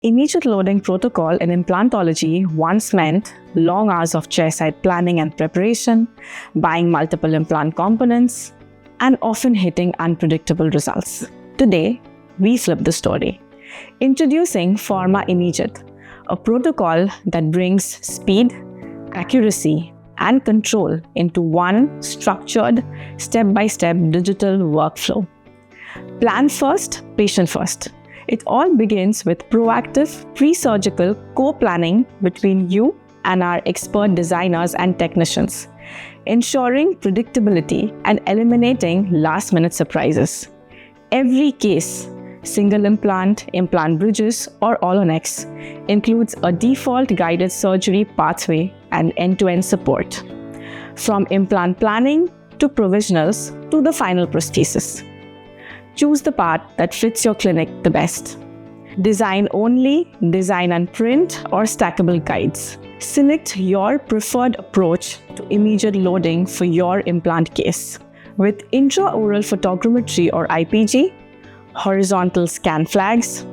Immediate loading protocol in implantology once meant long hours of chairside planning and preparation, buying multiple implant components, and often hitting unpredictable results. Today, we flip the story. Introducing Forma Immediate, a protocol that brings speed, accuracy, and control into one structured, step-by-step digital workflow. Plan first, patient first. It all begins with proactive, pre-surgical co-planning between you and our expert designers and technicians, ensuring predictability and eliminating last-minute surprises. Every case, single implant, implant bridges, or all-on-X, includes a default guided surgery pathway and end-to-end support, from implant planning to provisionals to the final prosthesis. Choose the path that fits your clinic the best. Design only, design and print, or stackable guides. Select your preferred approach to immediate loading for your implant case. With intraoral photogrammetry or IPG, horizontal scan flags,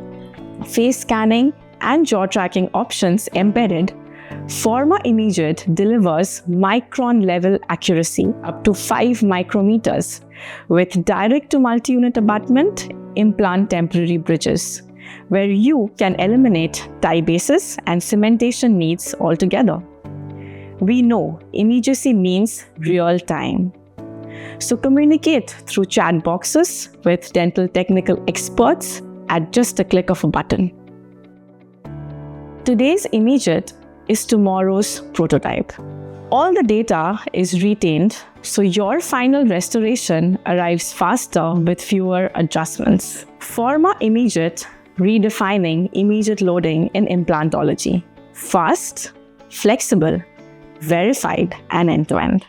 face scanning, and jaw tracking options embedded, Forma Immediate delivers micron-level accuracy up to 5 micrometers with direct-to-multi-unit abutment implant temporary bridges, where you can eliminate tie bases and cementation needs altogether. We know immediacy means real time. So communicate through chat boxes with dental technical experts at just a click of a button. Today's immediate is tomorrow's prototype. All the data is retained, so your final restoration arrives faster with fewer adjustments. Forma Immediate, redefining immediate loading in implantology. Fast, flexible, verified, and end-to-end.